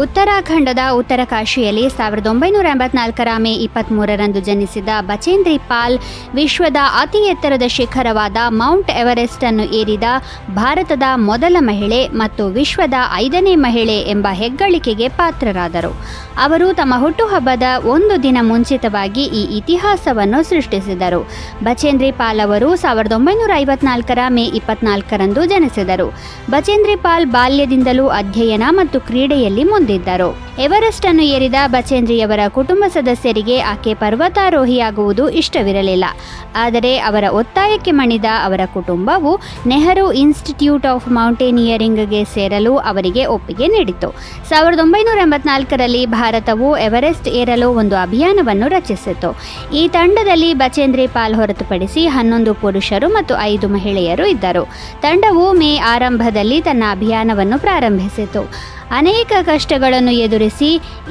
ಉತ್ತರಾಖಂಡದ ಉತ್ತರಕಾಶಿಯಲ್ಲಿ 1984ರ ಮೇ 23ರಂದು ಜನಿಸಿದ ಬಚೇಂದ್ರಿ ಪಾಲ್ ವಿಶ್ವದ ಅತಿ ಎತ್ತರದ ಶಿಖರವಾದ ಮೌಂಟ್ ಎವರೆಸ್ಟ್ ಅನ್ನು ಏರಿದ ಭಾರತದ ಮೊದಲ ಮಹಿಳೆ ಮತ್ತು ವಿಶ್ವದ 5ನೇ ಮಹಿಳೆ ಎಂಬ ಹೆಗ್ಗಳಿಕೆಗೆ ಪಾತ್ರರಾದರು. ಅವರು ತಮ್ಮ ಹುಟ್ಟುಹಬ್ಬದ ಒಂದು ದಿನ ಮುಂಚಿತವಾಗಿ ಈ ಇತಿಹಾಸವನ್ನು ಸೃಷ್ಟಿಸಿದರು. ಬಚೇಂದ್ರಿ ಪಾಲ್ ಅವರು 1954ರ ಮೇ 24ರಂದು ಜನಿಸಿದರು. ಬಚೇಂದ್ರಿ ಪಾಲ್ ಬಾಲ್ಯದಿಂದಲೂ ಅಧ್ಯಯನ ಮತ್ತು ಕ್ರೀಡೆಯಲ್ಲಿ ಮುಂದಿದ್ದರು. ಎವರೆಸ್ಟ್ ಅನ್ನು ಏರಿದ ಬಚೇಂದ್ರಿಯವರ ಕುಟುಂಬ ಸದಸ್ಯರಿಗೆ ಆಕೆ ಪರ್ವತಾರೋಹಿಯಾಗುವುದು ಇಷ್ಟವಿರಲಿಲ್ಲ. ಆದರೆ ಅವರ ಒತ್ತಾಯಕ್ಕೆ ಮಣಿದ ಅವರ ಕುಟುಂಬವು ನೆಹರು ಇನ್ಸ್ಟಿಟ್ಯೂಟ್ ಆಫ್ ಮೌಂಟೇನಿಯರಿಂಗ್ಗೆ ಸೇರಲು ಅವರಿಗೆ ಒಪ್ಪಿಗೆ ನೀಡಿತು. 1984ರಲ್ಲಿ ಭಾರತವು ಎವರೆಸ್ಟ್ ಏರಲು ಒಂದು ಅಭಿಯಾನವನ್ನು ರಚಿಸಿತು. ಈ ತಂಡದಲ್ಲಿ ಬಚೇಂದ್ರಿ ಪಾಲ್ ಹೊರತುಪಡಿಸಿ 11 ಪುರುಷರು ಮತ್ತು 5 ಮಹಿಳೆಯರು ಇದ್ದರು. ತಂಡವು ಮೇ ಆರಂಭದಲ್ಲಿ ತನ್ನ ಅಭಿಯಾನವನ್ನು ಪ್ರಾರಂಭಿಸಿತು. ಅನೇಕ ಕಷ್ಟಗಳನ್ನು ಎದುರಿಸಿ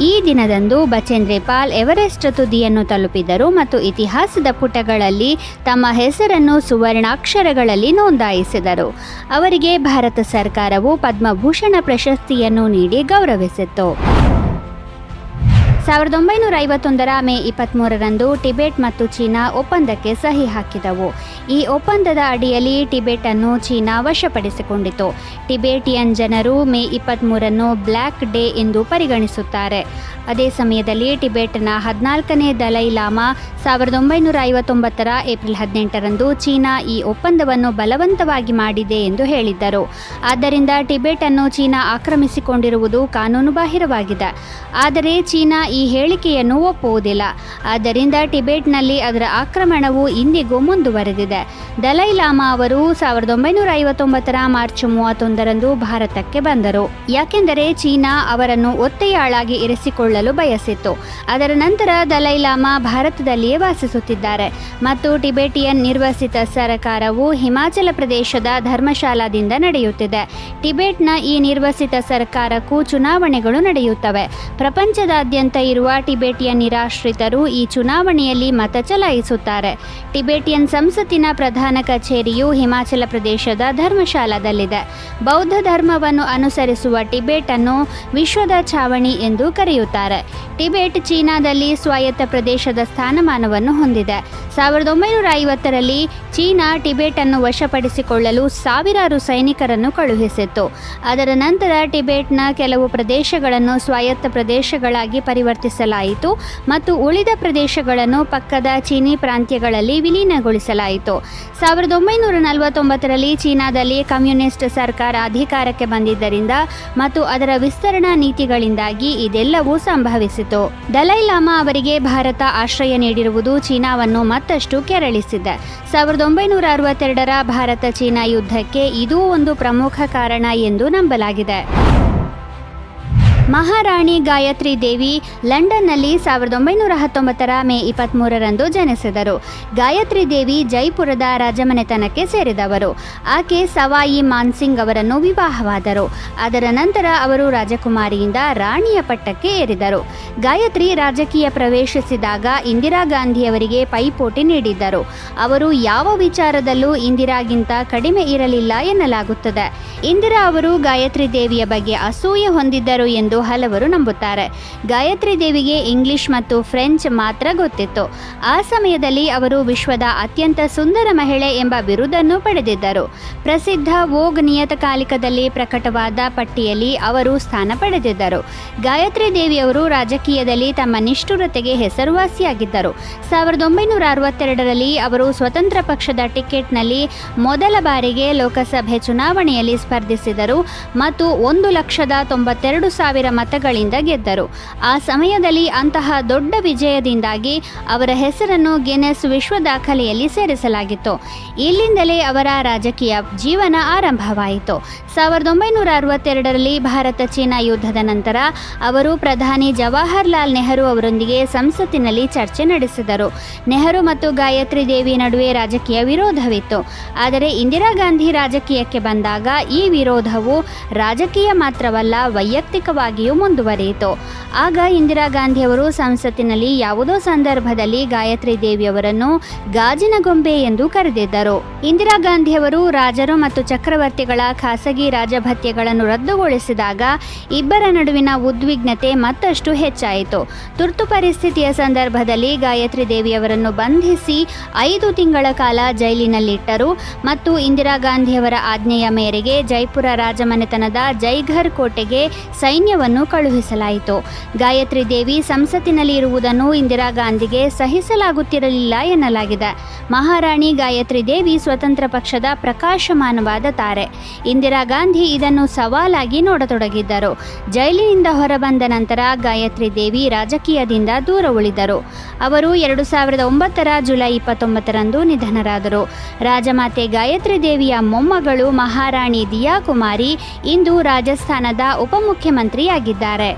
ಈ ದಿನದಂದು ಬಚೇಂದ್ರಿ ಪಾಲ್ ಎವರೆಸ್ಟ್ ತುದಿಯನ್ನು ತಲುಪಿದರು ಮತ್ತು ಇತಿಹಾಸದ ಪುಟಗಳಲ್ಲಿ ತಮ್ಮ ಹೆಸರನ್ನು ಸುವರ್ಣಾಕ್ಷರಗಳಲ್ಲಿ ನೋಂದಾಯಿಸಿದರು. ಅವರಿಗೆ ಭಾರತ ಸರ್ಕಾರವು ಪದ್ಮಭೂಷಣ ಪ್ರಶಸ್ತಿಯನ್ನು ನೀಡಿ ಗೌರವಿಸಿತು. 1951ರ ಮೇ 23ರಂದು ಟಿಬೆಟ್ ಮತ್ತು ಚೀನಾ ಒಪ್ಪಂದಕ್ಕೆ ಸಹಿ ಹಾಕಿದವು. ಈ ಒಪ್ಪಂದದ ಅಡಿಯಲ್ಲಿ ಟಿಬೆಟ್ ಅನ್ನು ಚೀನಾ ವಶಪಡಿಸಿಕೊಂಡಿತು. ಟಿಬೆಟಿಯನ್ ಜನರು ಮೇ 23ರನ್ನು ಬ್ಲ್ಯಾಕ್ ಡೇ ಎಂದು ಪರಿಗಣಿಸುತ್ತಾರೆ. ಅದೇ ಸಮಯದಲ್ಲಿ ಟಿಬೆಟ್ನ 14ನೇ ದಲೈ ಲಾಮಾ 1959ರ ಏಪ್ರಿಲ್ 18ರಂದು ಚೀನಾ ಈ ಒಪ್ಪಂದವನ್ನು ಬಲವಂತವಾಗಿ ಮಾಡಿದೆ ಎಂದು ಹೇಳಿದ್ದರು. ಆದ್ದರಿಂದ ಟಿಬೆಟ್ ಅನ್ನು ಚೀನಾ ಆಕ್ರಮಿಸಿಕೊಂಡಿರುವುದು ಕಾನೂನುಬಾಹಿರವಾಗಿದೆ. ಆದರೆ ಚೀನಾ ಈ ಹೇಳಿಕೆಯನ್ನು ಒಪ್ಪುವುದಿಲ್ಲ. ಆದ್ದರಿಂದ ಟಿಬೆಟ್ನಲ್ಲಿ ಅದರ ಆಕ್ರಮಣವು ಇಂದಿಗೂ ಮುಂದುವರೆದಿದೆ. ದಲೈ ಲಾಮಾ ಅವರು 1959ರ ಮಾರ್ಚ್ 31ರಂದು ಭಾರತಕ್ಕೆ ಬಂದರು. ಯಾಕೆಂದರೆ ಚೀನಾ ಅವರನ್ನು ಒತ್ತೆಯಾಳಾಗಿ ಇರಿಸಿಕೊಳ್ಳಲು ಬಯಸಿತ್ತು. ಅದರ ನಂತರ ದಲೈ ಲಾಮಾ ಭಾರತದಲ್ಲಿಯೇ ವಾಸಿಸುತ್ತಿದ್ದಾರೆ ಮತ್ತು ಟಿಬೆಟಿಯನ್ ನಿರ್ವಸಿತ ಸರ್ಕಾರವು ಹಿಮಾಚಲ ಪ್ರದೇಶದ ಧರ್ಮಶಾಲಾದಿಂದ ನಡೆಯುತ್ತಿದೆ. ಟಿಬೆಟ್ನ ಈ ನಿರ್ವಸಿತ ಸರ್ಕಾರಕ್ಕೂ ಚುನಾವಣೆಗಳು ನಡೆಯುತ್ತವೆ. ಪ್ರಪಂಚದಾದ್ಯಂತ ಇರುವ ಟಿಬೆಟಿಯನ್ ನಿರಾಶ್ರಿತರು ಈ ಚುನಾವಣೆಯಲ್ಲಿ ಮತ ಚಲಾಯಿಸುತ್ತಾರೆ. ಟಿಬೆಟಿಯನ್ ಸಂಸತ್ತಿನ ಪ್ರಧಾನ ಕಚೇರಿಯು ಹಿಮಾಚಲ ಪ್ರದೇಶದ ಧರ್ಮಶಾಲಾದಲ್ಲಿದೆ. ಬೌದ್ಧ ಧರ್ಮವನ್ನು ಅನುಸರಿಸುವ ಟಿಬೆಟ್ ಅನ್ನು ವಿಶ್ವದ ಛಾವಣಿ ಎಂದು ಕರೆಯುತ್ತಾರೆ. ಟಿಬೆಟ್ ಚೀನಾದಲ್ಲಿ ಸ್ವಾಯತ್ತ ಪ್ರದೇಶದ ಸ್ಥಾನಮಾನವನ್ನು ಹೊಂದಿದೆ. 1950ರಲ್ಲಿ ಚೀನಾ ಟಿಬೆಟ್ ಅನ್ನು ವಶಪಡಿಸಿಕೊಳ್ಳಲು ಸಾವಿರಾರು ಸೈನಿಕರನ್ನು ಕಳುಹಿಸಿತ್ತು. ಅದರ ನಂತರ ಟಿಬೆಟ್ನ ಕೆಲವು ಪ್ರದೇಶಗಳನ್ನು ಸ್ವಾಯತ್ತ ಪ್ರದೇಶಗಳಾಗಿ ಪರಿವರ್ತಿಸಲಾಯಿತು ಮತ್ತು ಉಳಿದ ಪ್ರದೇಶಗಳನ್ನು ಪಕ್ಕದ ಚೀನಿ ಪ್ರಾಂತ್ಯಗಳಲ್ಲಿ ವಿಲೀನಗೊಳಿಸಲಾಯಿತು. 1949ರಲ್ಲಿ ಚೀನಾದಲ್ಲಿ ಕಮ್ಯುನಿಸ್ಟ್ ಸರ್ಕಾರ ಅಧಿಕಾರಕ್ಕೆ ಬಂದಿದ್ದರಿಂದ ಮತ್ತು ಅದರ ವಿಸ್ತರಣಾ ನೀತಿಗಳಿಂದಾಗಿ ಇದೆಲ್ಲವೂ ಸಂಭವಿಸಿತು. ದಲೈ ಲಾಮಾ ಅವರಿಗೆ ಭಾರತ ಆಶ್ರಯ ನೀಡಿರುವುದು ಚೀನಾವನ್ನು ಮತ್ತಷ್ಟು ಕೆರಳಿಸಿದೆ. 1962ರ ಭಾರತ ಚೀನಾ ಯುದ್ಧಕ್ಕೆ ಇದೂ ಒಂದು ಪ್ರಮುಖ ಕಾರಣ ಎಂದು ನಂಬಲಾಗಿದೆ. ಮಹಾರಾಣಿ ಗಾಯತ್ರಿ ದೇವಿ ಲಂಡನ್ನಲ್ಲಿ 1919ರ ಮೇ 23ರಂದು ಜನಿಸಿದರು. ಗಾಯತ್ರಿ ದೇವಿ ಜೈಪುರದ ರಾಜಮನೆತನಕ್ಕೆ ಸೇರಿದವರು. ಆಕೆ ಸವಾಯಿ ಮಾನ್ಸಿಂಗ್ ಅವರನ್ನು ವಿವಾಹವಾದರು. ಅದರ ನಂತರ ಅವರು ರಾಜಕುಮಾರಿಯಿಂದ ರಾಣಿಯ ಪಟ್ಟಕ್ಕೆ ಏರಿದರು. ಗಾಯತ್ರಿ ರಾಜಕೀಯ ಪ್ರವೇಶಿಸಿದಾಗ ಇಂದಿರಾ ಗಾಂಧಿಯವರಿಗೆ ಪೈಪೋಟಿ ನೀಡಿದ್ದರು. ಅವರು ಯಾವ ವಿಚಾರದಲ್ಲೂ ಇಂದಿರಾಗಿಂತ ಕಡಿಮೆ ಇರಲಿಲ್ಲ ಎನ್ನಲಾಗುತ್ತದೆ. ಇಂದಿರಾ ಅವರು ಗಾಯತ್ರಿ ದೇವಿಯ ಬಗ್ಗೆ ಅಸೂಯೆ ಹೊಂದಿದ್ದರು ಎಂದು ಹಲವರು ನಂಬುತ್ತಾರೆ. ಗಾಯತ್ರಿ ದೇವಿಗೆ ಇಂಗ್ಲಿಷ್ ಮತ್ತು ಫ್ರೆಂಚ್ ಮಾತ್ರ ಗೊತ್ತಿತ್ತು. ಆ ಸಮಯದಲ್ಲಿ ಅವರು ವಿಶ್ವದ ಅತ್ಯಂತ ಸುಂದರ ಮಹಿಳೆ ಎಂಬ ಬಿರುದನ್ನು ಪಡೆದಿದ್ದರು. ಪ್ರಸಿದ್ಧ ವೋಗ್ ನಿಯತಕಾಲಿಕದಲ್ಲಿ ಪ್ರಕಟವಾದ ಪಟ್ಟಿಯಲ್ಲಿ ಅವರು ಸ್ಥಾನ ಪಡೆದಿದ್ದರು. ಗಾಯತ್ರಿ ದೇವಿಯವರು ರಾಜಕೀಯದಲ್ಲಿ ತಮ್ಮ ನಿಷ್ಠುರತೆಗೆ ಹೆಸರುವಾಸಿಯಾಗಿದ್ದರು. 1962ರಲ್ಲಿ ಅವರು ಸ್ವತಂತ್ರ ಪಕ್ಷದ ಟಿಕೆಟ್ನಲ್ಲಿ ಮೊದಲ ಬಾರಿಗೆ ಲೋಕಸಭೆ ಚುನಾವಣೆಯಲ್ಲಿ ಸ್ಪರ್ಧಿಸಿದರು ಮತ್ತು 1,92,000 ಮತಗಳಿಂದ ಗೆದ್ದರು. ಆ ಸಮಯದಲ್ಲಿ ಅಂತಹ ದೊಡ್ಡ ವಿಜಯದಿಂದಾಗಿ ಅವರ ಹೆಸರನ್ನು ಗಿನ್ನೆಸ್ ವಿಶ್ವ ದಾಖಲೆಯಲ್ಲಿ ಸೇರಿಸಲಾಗಿತ್ತು. ಇಲ್ಲಿಂದಲೇ ಅವರ ರಾಜಕೀಯ ಜೀವನ ಆರಂಭವಾಯಿತು. 1962ರಲ್ಲಿ ಭಾರತ ಚೀನಾ ಯುದ್ಧದ ನಂತರ ಅವರು ಪ್ರಧಾನಿ ಜವಾಹರ್ಲಾಲ್ ನೆಹರು ಅವರೊಂದಿಗೆ ಸಂಸತ್ತಿನಲ್ಲಿ ಚರ್ಚೆ ನಡೆಸಿದರು. ನೆಹರು ಮತ್ತು ಗಾಯತ್ರಿ ದೇವಿ ನಡುವೆ ರಾಜಕೀಯ ವಿರೋಧವಿತ್ತು. ಆದರೆ ಇಂದಿರಾ ಗಾಂಧಿ ರಾಜಕೀಯಕ್ಕೆ ಬಂದಾಗ ಈ ವಿರೋಧವು ರಾಜಕೀಯ ಮಾತ್ರವಲ್ಲ, ವೈಯಕ್ತಿಕವಾಗಿ ಹಾಗೆಯೂ ಮುಂದುವರಿಯಿತು. ಆಗ ಇಂದಿರಾ ಗಾಂಧಿಯವರು ಸಂಸತ್ತಿನಲ್ಲಿ ಯಾವುದೋ ಸಂದರ್ಭದಲ್ಲಿ ಗಾಯತ್ರಿ ದೇವಿಯವರನ್ನು ಗಾಜಿನ ಗೊಂಬೆ ಎಂದು ಕರೆದಿದ್ದರು. ಇಂದಿರಾ ಗಾಂಧಿಯವರು ರಾಜರು ಮತ್ತು ಚಕ್ರವರ್ತಿಗಳ ಖಾಸಗಿ ರಾಜಭತ್ಯಗಳನ್ನು ರದ್ದುಗೊಳಿಸಿದಾಗ ಇಬ್ಬರ ನಡುವಿನ ಉದ್ವಿಗ್ನತೆ ಮತ್ತಷ್ಟು ಹೆಚ್ಚಾಯಿತು. ತುರ್ತು ಪರಿಸ್ಥಿತಿಯ ಸಂದರ್ಭದಲ್ಲಿ ಗಾಯತ್ರಿ ದೇವಿಯವರನ್ನು ಬಂಧಿಸಿ 5 ತಿಂಗಳ ಕಾಲ ಜೈಲಿನಲ್ಲಿಟ್ಟರು ಮತ್ತು ಇಂದಿರಾ ಗಾಂಧಿಯವರ ಆಜ್ಞೆಯ ಮೇರೆಗೆ ಜೈಪುರ ರಾಜಮನೆತನದ ಜೈಘರ್ ಕೋಟೆಗೆ ಸೈನ್ಯವನ್ನು ಕಳುಹಿಸಲಾಯಿತು. ಗಾಯತ್ರಿ ದೇವಿ ಸಂಸತ್ತಿನಲ್ಲಿ ಇರುವುದನ್ನು ಇಂದಿರಾ ಗಾಂಧಿಗೆ ಸಹಿಸಲಾಗುತ್ತಿರಲಿಲ್ಲ ಎನ್ನಲಾಗಿದೆ. ಮಹಾರಾಣಿ ಗಾಯತ್ರಿ ದೇವಿ ಸ್ವತಂತ್ರ ಪಕ್ಷದ ಪ್ರಕಾಶಮಾನವಾದ ತಾರೆ. ಇಂದಿರಾ ಗಾಂಧಿ ಇದನ್ನು ಸವಾಲಾಗಿ ನೋಡತೊಡಗಿದ್ದರು. ಜೈಲಿನಿಂದ ಹೊರಬಂದ ನಂತರ ಗಾಯತ್ರಿ ದೇವಿ ರಾಜಕೀಯದಿಂದ ದೂರ ಉಳಿದರು. ಅವರು 2009ರ ಜುಲೈ 29ರಂದು ನಿಧನರಾದರು. ರಾಜಮಾತೆ ಗಾಯತ್ರಿ ದೇವಿಯ ಮೊಮ್ಮಗಳು ಮಹಾರಾಣಿ ದಿಯಾ ಕುಮಾರಿ ಇಂದು ರಾಜಸ್ಥಾನದ ಉಪಮುಖ್ಯಮಂತ್ರಿಯಾಗಿದ್ದಾರೆ.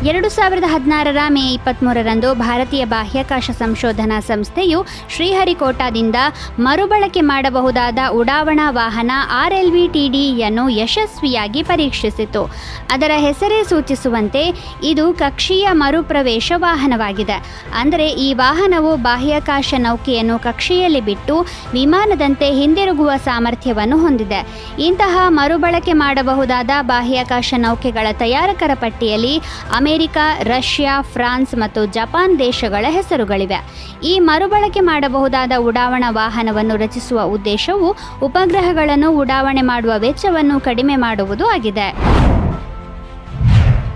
2016ರ ಮೇ 23ರಂದು ಭಾರತೀಯ ಬಾಹ್ಯಾಕಾಶ ಸಂಶೋಧನಾ ಸಂಸ್ಥೆಯು ಶ್ರೀಹರಿಕೋಟಾದಿಂದ ಮರುಬಳಕೆ ಮಾಡಬಹುದಾದ ಉಡಾವಣಾ ವಾಹನ RLV-TD-ಯನ್ನು ಯಶಸ್ವಿಯಾಗಿ ಪರೀಕ್ಷಿಸಿತು. ಅದರ ಹೆಸರೇ ಸೂಚಿಸುವಂತೆ ಇದು ಕಕ್ಷೀಯ ಮರುಪ್ರವೇಶ ವಾಹನವಾಗಿದೆ. ಅಂದರೆ ಈ ವಾಹನವು ಬಾಹ್ಯಾಕಾಶ ನೌಕೆಯನ್ನು ಕಕ್ಷೆಯಲ್ಲಿ ಬಿಟ್ಟು ವಿಮಾನದಂತೆ ಹಿಂದಿರುಗುವ ಸಾಮರ್ಥ್ಯವನ್ನು ಹೊಂದಿದೆ. ಇಂತಹ ಮರುಬಳಕೆ ಮಾಡಬಹುದಾದ ಬಾಹ್ಯಾಕಾಶ ನೌಕೆಗಳ ತಯಾರಕರ ಪಟ್ಟಿಯಲ್ಲಿ ಅಮೆರಿಕ, ರಷ್ಯಾ, ಫ್ರಾನ್ಸ್ ಮತ್ತು ಜಪಾನ್ ದೇಶಗಳ ಹೆಸರುಗಳಿವೆ. ಈ ಮರುಬಳಕೆ ಮಾಡಬಹುದಾದ ಉಡಾವಣಾ ವಾಹನವನ್ನು ರಚಿಸುವ ಉದ್ದೇಶವು ಉಪಗ್ರಹಗಳನ್ನು ಉಡಾವಣೆ ಮಾಡುವ ವೆಚ್ಚವನ್ನು ಕಡಿಮೆ ಮಾಡುವುದು ಆಗಿದೆ.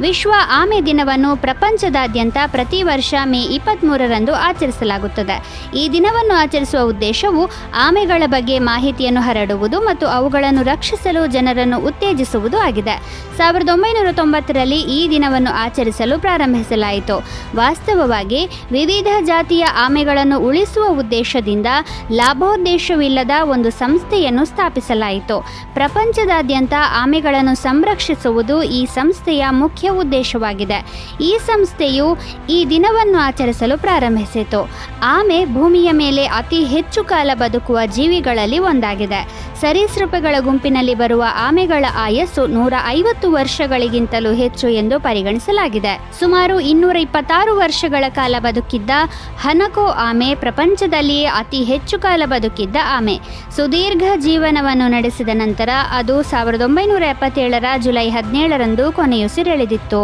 ವಿಶ್ವ ಆಮೆ ದಿನವನ್ನು ಪ್ರಪಂಚದಾದ್ಯಂತ ಪ್ರತಿ ವರ್ಷ ಮೇ 23ರಂದು ಆಚರಿಸಲಾಗುತ್ತದೆ. ಈ ದಿನವನ್ನು ಆಚರಿಸುವ ಉದ್ದೇಶವು ಆಮೆಗಳ ಬಗ್ಗೆ ಮಾಹಿತಿಯನ್ನು ಹರಡುವುದು ಮತ್ತು ಅವುಗಳನ್ನು ರಕ್ಷಿಸಲು ಜನರನ್ನು ಉತ್ತೇಜಿಸುವುದು ಆಗಿದೆ. 1990ರಲ್ಲಿ ಈ ದಿನವನ್ನು ಆಚರಿಸಲು ಪ್ರಾರಂಭಿಸಲಾಯಿತು. ವಾಸ್ತವವಾಗಿ ವಿವಿಧ ಜಾತಿಯ ಆಮೆಗಳನ್ನು ಉಳಿಸುವ ಉದ್ದೇಶದಿಂದ ಲಾಭೋದ್ದೇಶವಿಲ್ಲದ ಒಂದು ಸಂಸ್ಥೆಯನ್ನು ಸ್ಥಾಪಿಸಲಾಯಿತು. ಪ್ರಪಂಚದಾದ್ಯಂತ ಆಮೆಗಳನ್ನು ಸಂರಕ್ಷಿಸುವುದು ಈ ಸಂಸ್ಥೆಯ ಮುಖ್ಯ ಉದ್ದೇಶವಾಗಿದೆ. ಈ ಸಂಸ್ಥೆಯು ಈ ದಿನವನ್ನು ಆಚರಿಸಲು ಪ್ರಾರಂಭಿಸಿತು. ಆಮೆ ಭೂಮಿಯ ಮೇಲೆ ಅತಿ ಹೆಚ್ಚು ಕಾಲ ಬದುಕುವ ಜೀವಿಗಳಲ್ಲಿ ಒಂದಾಗಿದೆ. ಸರೀಸೃಪಗಳ ಗುಂಪಿನಲ್ಲಿ ಬರುವ ಆಮೆಗಳ ಆಯಸ್ಸು 150 ವರ್ಷಗಳಿಗಿಂತಲೂ ಹೆಚ್ಚು ಎಂದು ಪರಿಗಣಿಸಲಾಗಿದೆ. ಸುಮಾರು 226 ವರ್ಷಗಳ ಕಾಲ ಬದುಕಿದ್ದ ಹನಕೋ ಆಮೆ ಪ್ರಪಂಚದಲ್ಲಿಯೇ ಅತಿ ಹೆಚ್ಚು ಕಾಲ ಬದುಕಿದ್ದ ಆಮೆ. ಸುದೀರ್ಘ ಜೀವನವನ್ನು ನಡೆಸಿದ ನಂತರ ಅದು 1977ರ ಜುಲೈ 17ರಂದು ಕೊನೆಯುಸಿರೆಳೆದಿತ್ತು.